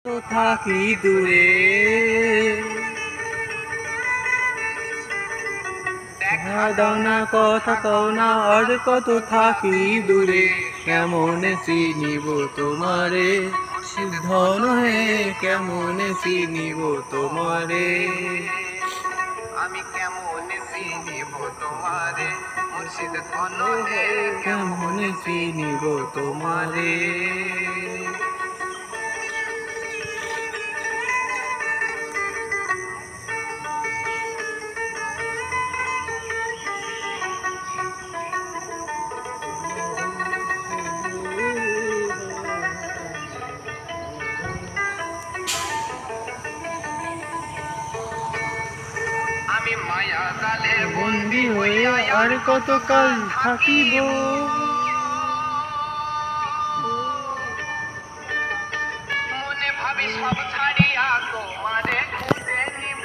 তো থাকি দূরে, দেখা দাও না, কথা কও না, আর কত থাকি দূরে। কেমন চিনিব তোমারে, সিদ্ধ নহে কেমন চিনিব তোমারে। আমি কেমন চিনিব তোমারে, মুর্শিদ ধন হে কেমন চিনিব তোমারে। আমি মায়া জালের বন্দি হইয়া আর কতকাল থাকিব। মনে ভাবি সব ছাড়িয়া তোমারে খুঁজে নিব।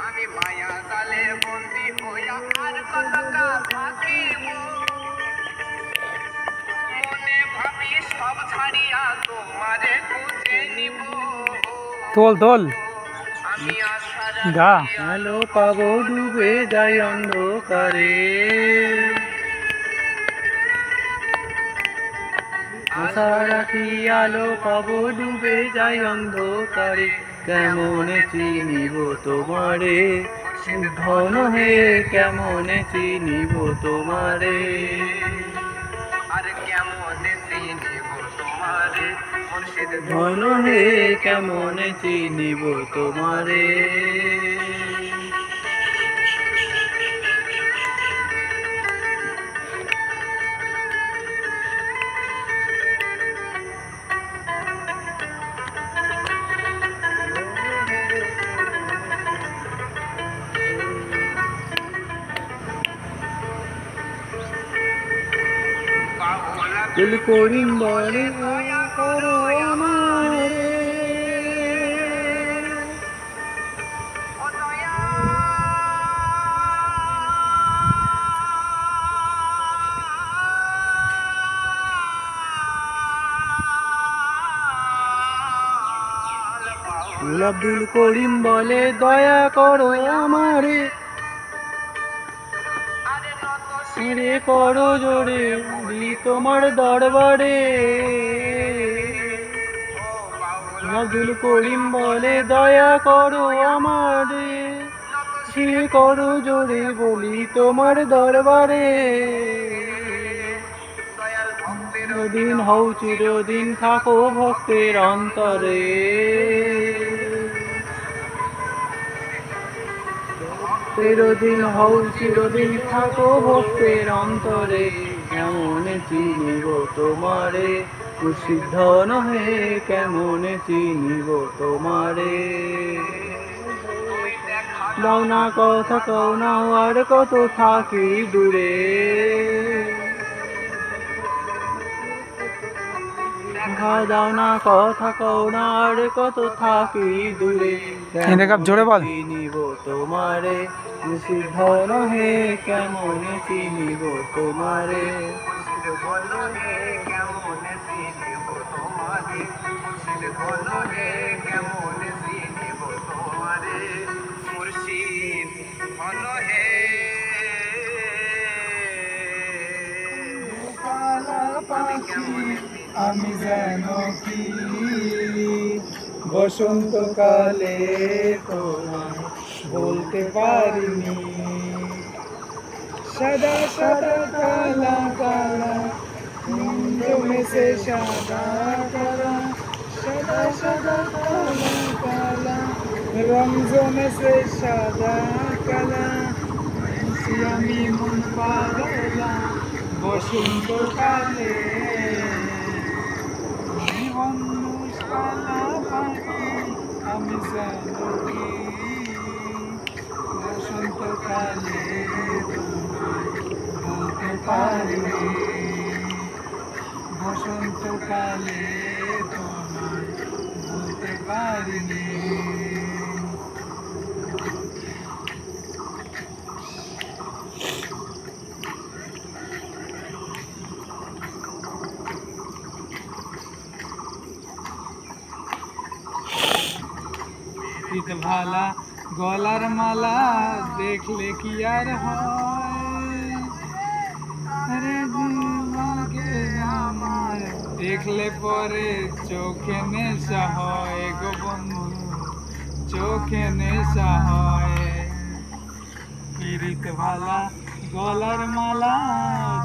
আমি মায়া জালে বন্দি হইয়া আর কতকাল থাকিব। মনে ভাবি সব ছাড়িয়া তোমারে খুঁজে নিব। তোল তোল আমি আশা গা আলো পাবো ডুবে যায় অন্ধকারে, আশা রাখি আলো পাবো ডুবে যায় অন্ধকারে। কেমন চিনিব তোমারে, সিদ্ধ নহে কেমন চিনিব তোমারে। আর কেমন চিনিব তোমারে, মুর্শিদ ধন হে কেমন চিনিব তোমারে। দিল করিম বলে করো আমারে, আব্দুল করিম বলে দয়া করো আমারে। রে করো জোরে দি তোমার দরবারে। আব্দুল করিম বলে দয়া করো আমারে, সে করো জোরে বলি তোমার দরবারে। চিরদিন হও চিরদিন থাকো ভক্তের অন্তরে। চিরদিন হও চিরদিন থাকো ভক্তের অন্তরে। কেমন চিনিব তোমারে, সিদ্ধ নহে কেমন চিনিব তোমারে। দাও না কথা কও না, আর কত থাকি দূরে। দাও না কথা কও না, আর কত থাকি দূরে। জোরে বল। চিনিব তোমারে, সিদ্ধ নহে কেমন চিনিব তোমারে। কেমন চিনিব তোমারে, মুর্শিদ ধন হে কেমন চিনিব তোমারে। মুর্শিদ ধন হে আমি যেন কি বসন্তকালে তোমায় বলতে পারিনি। সাদা সাদা কালা কালা জমেছে সাদা কালা, সাদা সাদা কালা কালা রং জমেছে সাদা কালা। আমি মন পাগলা বসন্তকালে, জীবন দুষ্কালা পাখি আমি যেন কি বসন্তকালে তোমায় বলতে পারিনি। বসন্তকালে তোমায় বলতে পারিনি। পিরিত ভালা গলার মালা দেখলে কি আর হয় আরে জীবনকে আমার দেখলে পরে চোখে নেশা হয় গো বন্ধু চোখে নেশা হয় পিরিত ভালা গলার মালা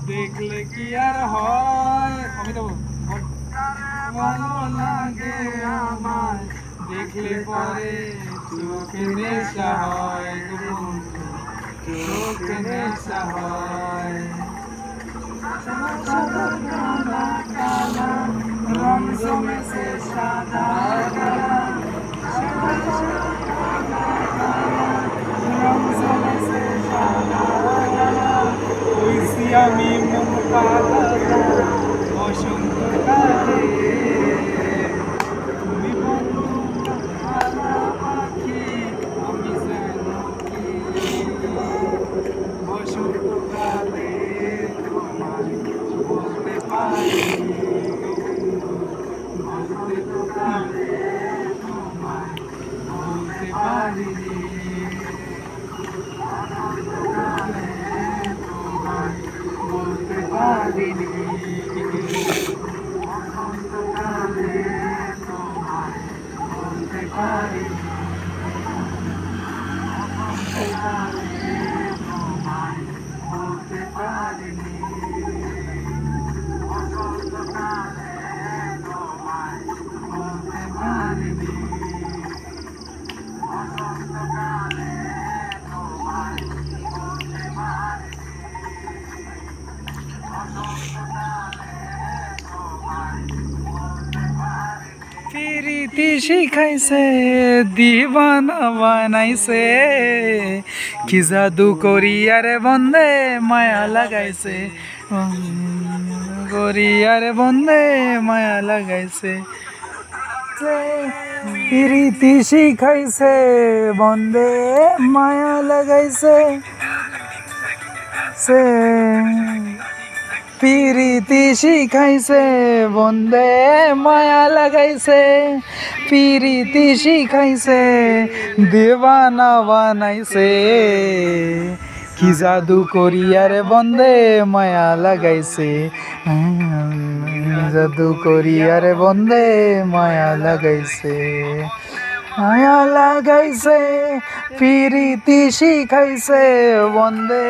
দেখলে কি আর হয় অমিতাভ ভালো লাগে আমার দেখলে পরে চোখে নেশা হয় গো বন্ধু চোখে নেশা হয় সাদা কালা কালা রং জমেছে সাদা কালা সাদা কালা কালা রং জমেছে সাদা কালা ওইসি আমি মন কালা বসন্ত কালে তুমি বন্ধু কালা পাখি আমি যেন কি বসন্ত কালে তোমায় বলতে পারি বলতে তো পারি তোমায় বলতে পারিনি বলতে পারিনি বলতে পারিনি বলতে পারিনি বলতে পারিনি প্রীতি শিখাইছে দিবানা বানাইছে কি জাদু করিয়ারে বন্দে মায়া লাগাইছে করিয়ারে বন্দে মায়া লাগাইছে প্রীতি শিখাইছে বন্দে মায়া লাগাইছে সে প্রীতি শিখাইছে বন্দে মায়া লাগাইছে প্রীতি শিখাইছে দেওয়ানা বানাইছে কি জাদু করিয়ারে বন্দে মায়া লাগাইছে জাদু করিয়ারে বন্দে মায়া লাগাইছে মায়া লাগাইছে প্রীতি শিখাইছে বন্দে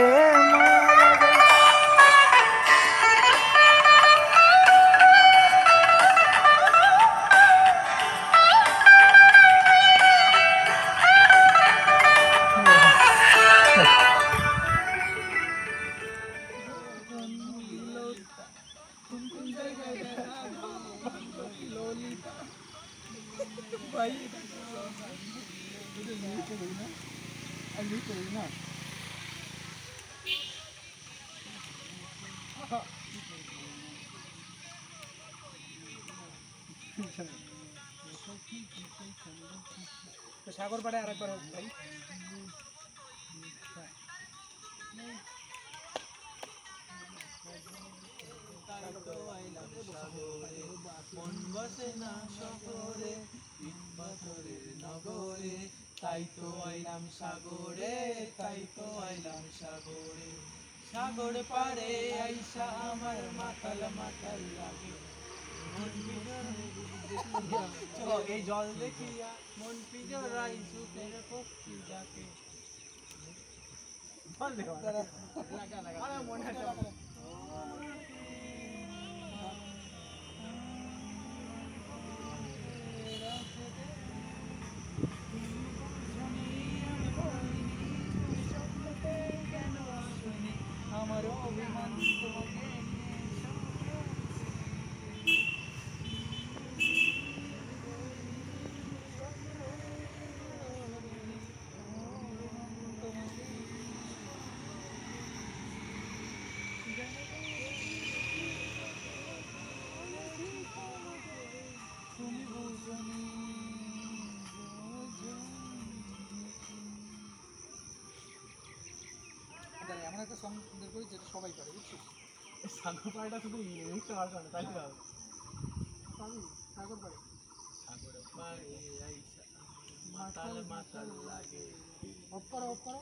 সাগর পাড়ে আরেকবার হোক ভাই মন বসে না শহরে পাথরের নগরে তাই তো আইলাম সাগরে তাই তো আইলাম সাগরে সাগর পাড়ে আইসা আমার মাতাল মাতাল লাগে এই জল দেখিয়া মন পিজরাই সুখের পক্ষী ডাকে আমার অভিমান তোমাকে এমন একটা সং বের করি যেটা সবাই করে বুঝছিস সাগর পাড়িটা শুধু মুখটা আর করে তাই তো সাগর পাড়ি সাগর পাড়ি আইসা মাতাল মাতাল লাগে। অফ করো অফ করো।